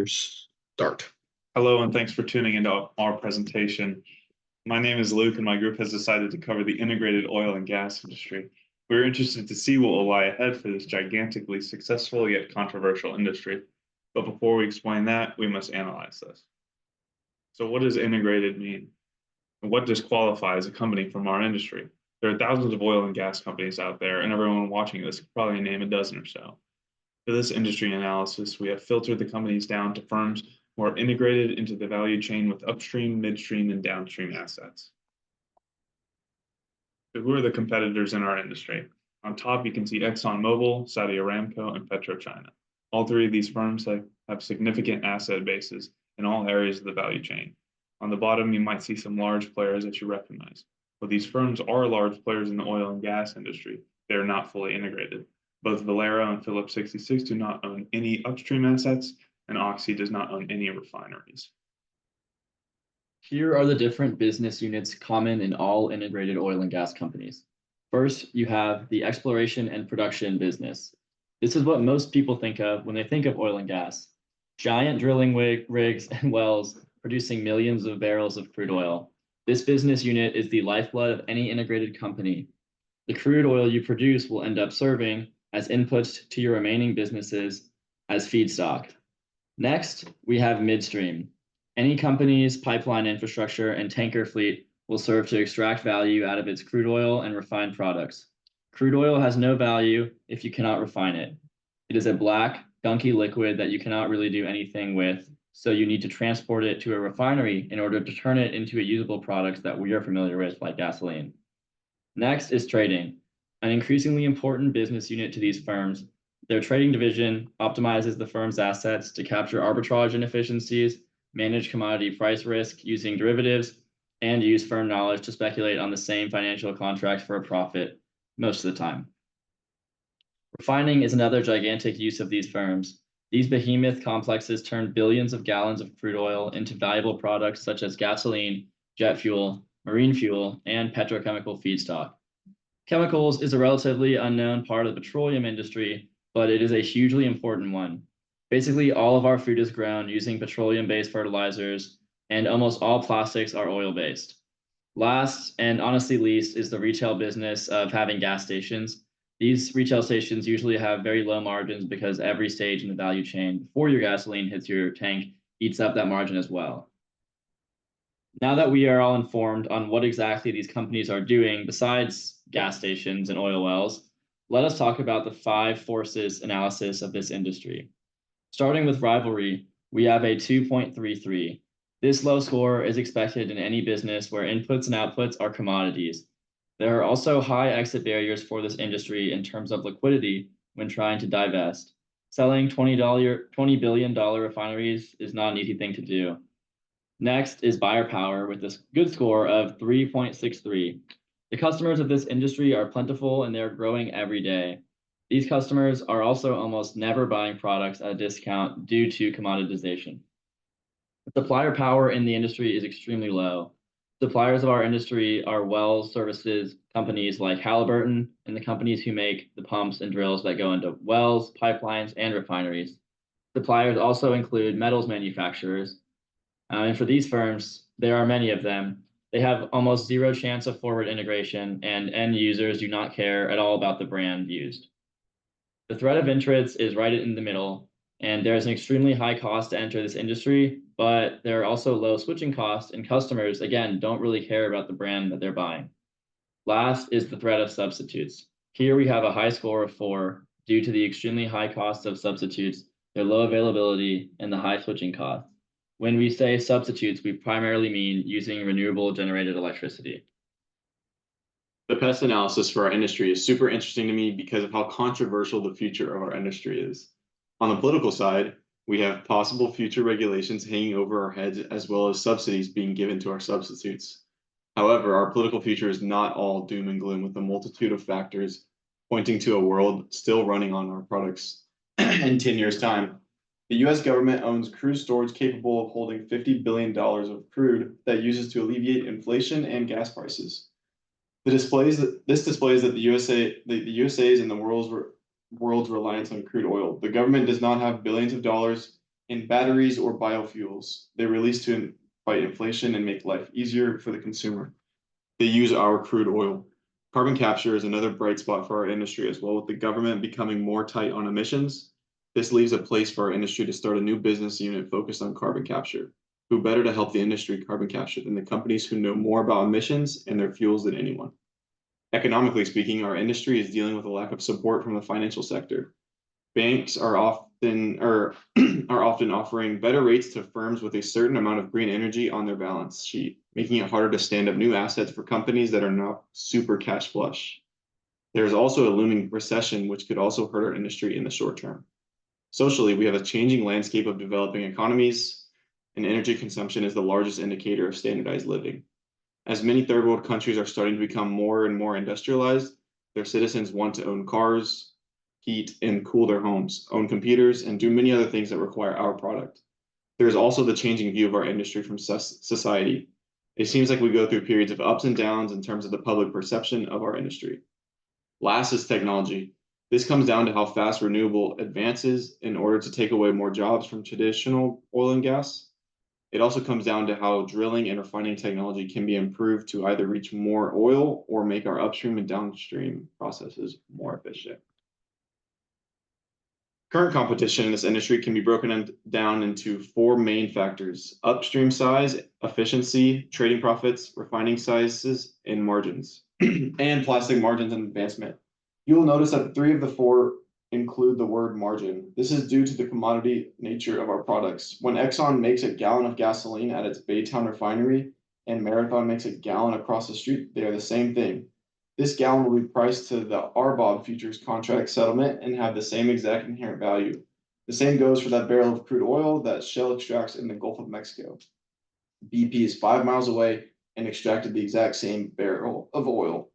start. Hello, and thanks for tuning into our presentation. My name is Luke, and my group has decided to cover the integrated oil and gas industry. We're interested to see what will lie ahead for this gigantically successful yet controversial industry. But before we explain that, we must analyze this. So what does integrated mean? And what disqualifies a company from our industry? There are thousands of oil and gas companies out there, and everyone watching this could probably name a dozen or so. For this industry analysis, we have filtered the companies down to firms who are integrated into the value chain with upstream, midstream, and downstream assets. So who are the competitors in our industry? On top, you can see ExxonMobil, Saudi Aramco, and PetroChina. All three of these firms have significant asset bases in all areas of the value chain. On the bottom, you might see some large players that you recognize. But these firms are large players in the oil and gas industry. They are not fully integrated. Both Valero and Phillips 66 do not own any upstream assets, and Oxy does not own any refineries. Here are the different business units common in all integrated oil and gas companies. First, you have the exploration and production business. This is what most people think of when they think of oil and gas. Giant drilling rigs and wells producing millions of barrels of crude oil. This business unit is the lifeblood of any integrated company. The crude oil you produce will end up serving as inputs to your remaining businesses as feedstock. Next, we have midstream. Any company's pipeline infrastructure and tanker fleet will serve to extract value out of its crude oil and refined products. Crude oil has no value if you cannot refine it. It is a black, gunky liquid that you cannot really do anything with, so you need to transport it to a refinery in order to turn it into a usable product that we are familiar with, like gasoline. Next is trading, an increasingly important business unit to these firms. Their trading division optimizes the firm's assets to capture arbitrage inefficiencies, manage commodity price risk using derivatives, and use firm knowledge to speculate on the same financial contract for a profit most of the time. Refining is another gigantic use of these firms. These behemoth complexes turn billions of gallons of crude oil into valuable products such as gasoline, jet fuel, marine fuel, and petrochemical feedstock. Chemicals is a relatively unknown part of the petroleum industry, but it is a hugely important one. Basically, all of our food is grown using petroleum-based fertilizers, and almost all plastics are oil-based. Last, and honestly least, is the retail business of having gas stations. These retail stations usually have very low margins because every stage in the value chain before your gasoline hits your tank eats up that margin as well. Now that we are all informed on what exactly these companies are doing besides gas stations and oil wells, let us talk about the 5 forces analysis of this industry. Starting with rivalry, we have a 2.33. This low score is expected in any business where inputs and outputs are commodities. There are also high exit barriers for this industry in terms of liquidity when trying to divest. Selling $20 billion refineries is not an easy thing to do. Next is buyer power with a good score of 3.63. The customers of this industry are plentiful and they're growing every day. These customers are also almost never buying products at a discount due to commoditization. Supplier power in the industry is extremely low. Suppliers of our industry are well services companies like Halliburton and the companies who make the pumps and drills that go into wells, pipelines, and refineries. Suppliers also include metals manufacturers. And for these firms, there are many of them. They have almost zero chance of forward integration, and end users do not care at all about the brand used. The threat of entrance is right in the middle, and there is an extremely high cost to enter this industry, but there are also low switching costs, and customers, again, don't really care about the brand that they're buying. Last is the threat of substitutes. Here we have a high score of 4 due to the extremely high cost of substitutes, their low availability, and the high switching costs. When we say substitutes, we primarily mean using renewable generated electricity. The pest analysis for our industry is super interesting to me because of how controversial the future of our industry is. On the political side, we have possible future regulations hanging over our heads as well as subsidies being given to our substitutes. However, our political future is not all doom and gloom with a multitude of factors pointing to a world still running on our products in 10 years' time. The US government owns crude storage capable of holding $50 billion of crude that uses to alleviate inflation and gas prices. This displays that the USA's and the world's reliance on crude oil. The government does not have billions of dollars in batteries or biofuels they release to fight inflation and make life easier for the consumer. They use our crude oil. Carbon capture is another bright spot for our industry as well, with the government becoming more tight on emissions. This leaves a place for our industry to start a new business unit focused on carbon capture. Who better to help the industry carbon capture than the companies who know more about emissions and their fuels than anyone? Economically speaking, our industry is dealing with a lack of support from the financial sector. Banks are often are often offering better rates to firms with a certain amount of green energy on their balance sheet, making it harder to stand up new assets for companies that are not super cash flush. There is also a looming recession, which could also hurt our industry in the short term. Socially, we have a changing landscape of developing economies, and energy consumption is the largest indicator of standardized living. As many third world countries are starting to become more and more industrialized, their citizens want to own cars, heat and cool their homes, own computers, and do many other things that require our product. There is also the changing view of our industry from society. It seems like we go through periods of ups and downs in terms of the public perception of our industry. Last is technology. This comes down to how fast renewable advances in order to take away more jobs from traditional oil and gas. It also comes down to how drilling and refining technology can be improved to either reach more oil or make our upstream and downstream processes more efficient. Current competition in this industry can be broken down into four main factors: upstream size, efficiency, trading profits, refining sizes, and margins, and plastic margins and advancement. You will notice that three of the four include the word margin. This is due to the commodity nature of our products. When Exxon makes a gallon of gasoline at its Baytown refinery and Marathon makes a gallon across the street, they are the same thing. This gallon will be priced to the RBOB futures contract settlement and have the same exact inherent value. The same goes for that barrel of crude oil that Shell extracts in the Gulf of Mexico. BP is 5 miles away and extracted the exact same barrel of oil.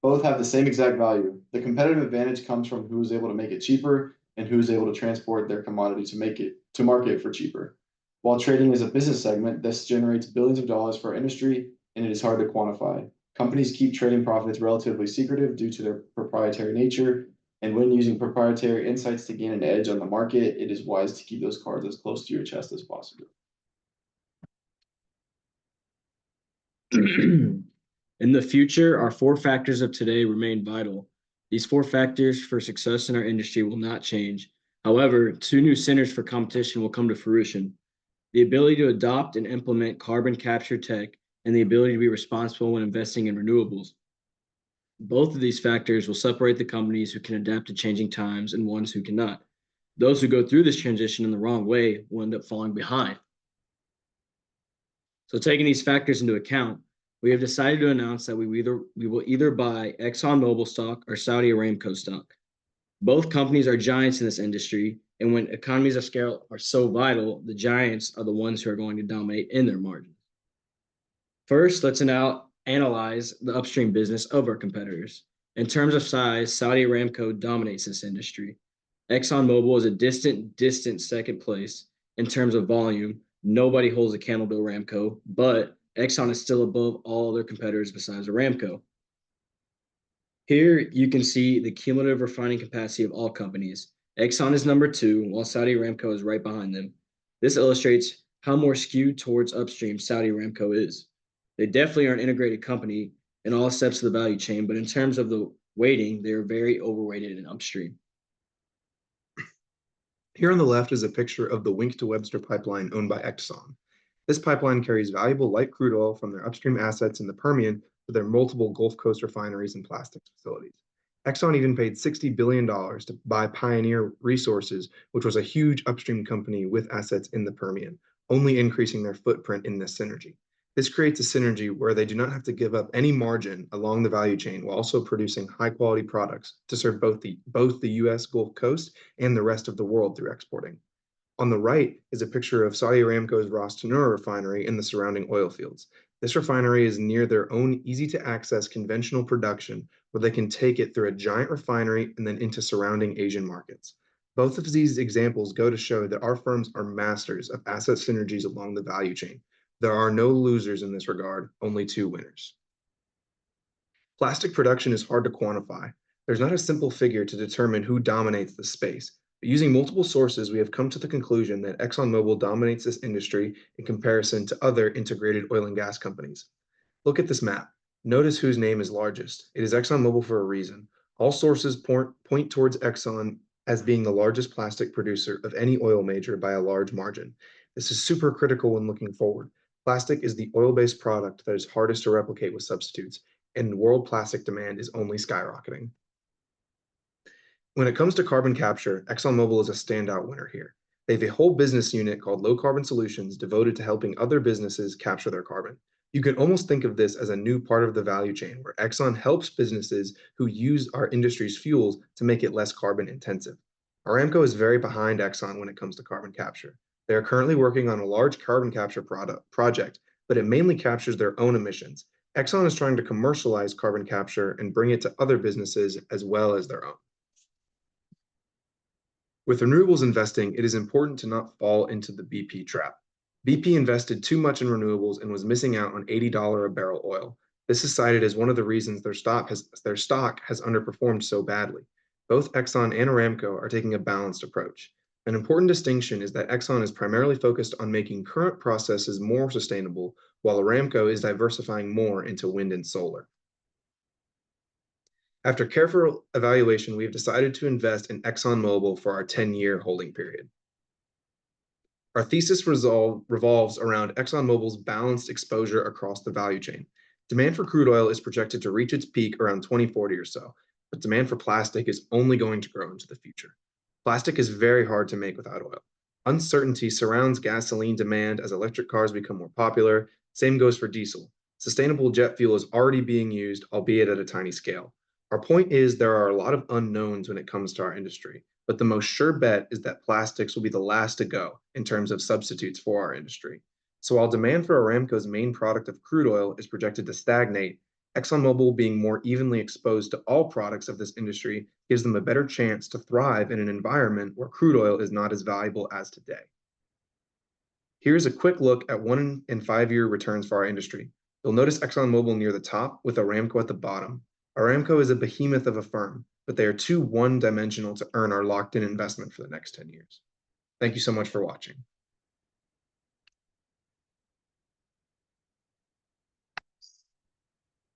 Both have the same exact value. The competitive advantage comes from who is able to make it cheaper and who is able to transport their commodity to make it to market for cheaper. While trading is a business segment, this generates billions of dollars for our industry, and it is hard to quantify. Companies keep trading profits relatively secretive due to their proprietary nature, and when using proprietary insights to gain an edge on the market, it is wise to keep those cards as close to your chest as possible. In the future, our four factors of today remain vital. These four factors for success in our industry will not change. However, two new centers for competition will come to fruition: the ability to adopt and implement carbon capture tech, and the ability to be responsible when investing in renewables. Both of these factors will separate the companies who can adapt to changing times and ones who cannot. Those who go through this transition in the wrong way will end up falling behind. So taking these factors into account, we have decided to announce that we will either buy ExxonMobil stock or Saudi Aramco stock. Both companies are giants in this industry, and when economies of scale are so vital, the giants are the ones who are going to dominate in their margins. First, let's now analyze the upstream business of our competitors. In terms of size, Saudi Aramco dominates this industry. ExxonMobil is a distant second place. In terms of volume, nobody holds a candle to Aramco, but Exxon is still above all their competitors besides Aramco. Here you can see the cumulative refining capacity of all companies. Exxon is number 2, while Saudi Aramco is right behind them. This illustrates how more skewed towards upstream Saudi Aramco is. They definitely are an integrated company in all steps of the value chain, but in terms of the weighting, they are very overweighted in upstream. Here on the left is a picture of the Wink to Webster pipeline owned by Exxon. This pipeline carries valuable light crude oil from their upstream assets in the Permian to their multiple Gulf Coast refineries and plastics facilities. Exxon even paid $60 billion to buy Pioneer Resources, which was a huge upstream company with assets in the Permian, only increasing their footprint in this synergy. This creates a synergy where they do not have to give up any margin along the value chain while also producing high-quality products to serve both the U.S. Gulf Coast and the rest of the world through exporting. On the right is a picture of Saudi Aramco's Ras Tanura refinery and the surrounding oil fields. This refinery is near their own easy-to-access conventional production where they can take it through a giant refinery and then into surrounding Asian markets. Both of these examples go to show that our firms are masters of asset synergies along the value chain. There are no losers in this regard, only 2 winners. Plastic production is hard to quantify. There's not a simple figure to determine who dominates the space. Using multiple sources, we have come to the conclusion that ExxonMobil dominates this industry in comparison to other integrated oil and gas companies. Look at this map. Notice whose name is largest. It is ExxonMobil for a reason. All sources point towards Exxon as being the largest plastic producer of any oil major by a large margin. This is super critical when looking forward. Plastic is the oil-based product that is hardest to replicate with substitutes, and world plastic demand is only skyrocketing. When it comes to carbon capture, ExxonMobil is a standout winner here. They have a whole business unit called Low Carbon Solutions devoted to helping other businesses capture their carbon. You can almost think of this as a new part of the value chain where Exxon helps businesses who use our industry's fuels to make it less carbon intensive. Aramco is very behind Exxon when it comes to carbon capture. They are currently working on a large carbon capture project, but it mainly captures their own emissions. Exxon is trying to commercialize carbon capture and bring it to other businesses as well as their own. With renewables investing, it is important to not fall into the BP trap. BP invested too much in renewables and was missing out on $80 a barrel oil. This is cited as one of the reasons their stock has underperformed so badly. Both Exxon and Aramco are taking a balanced approach. An important distinction is that Exxon is primarily focused on making current processes more sustainable, while Aramco is diversifying more into wind and solar. After careful evaluation, we have decided to invest in ExxonMobil for our 10-year holding period. Our thesis revolves around ExxonMobil's balanced exposure across the value chain. Demand for crude oil is projected to reach its peak around 2040 or so, but demand for plastic is only going to grow into the future. Plastic is very hard to make without oil. Uncertainty surrounds gasoline demand as electric cars become more popular. Same goes for diesel. Sustainable jet fuel is already being used, albeit at a tiny scale. Our point is there are a lot of unknowns when it comes to our industry, but the most sure bet is that plastics will be the last to go in terms of substitutes for our industry. So while demand for Aramco's main product of crude oil is projected to stagnate, ExxonMobil being more evenly exposed to all products of this industry gives them a better chance to thrive in an environment where crude oil is not as valuable as today. Here's a quick look at 1 and 5 year returns for our industry. You'll notice ExxonMobil near the top with Aramco at the bottom. Aramco is a behemoth of a firm, but they are too one-dimensional to earn our locked-in investment for the next 10 years. Thank you so much for watching.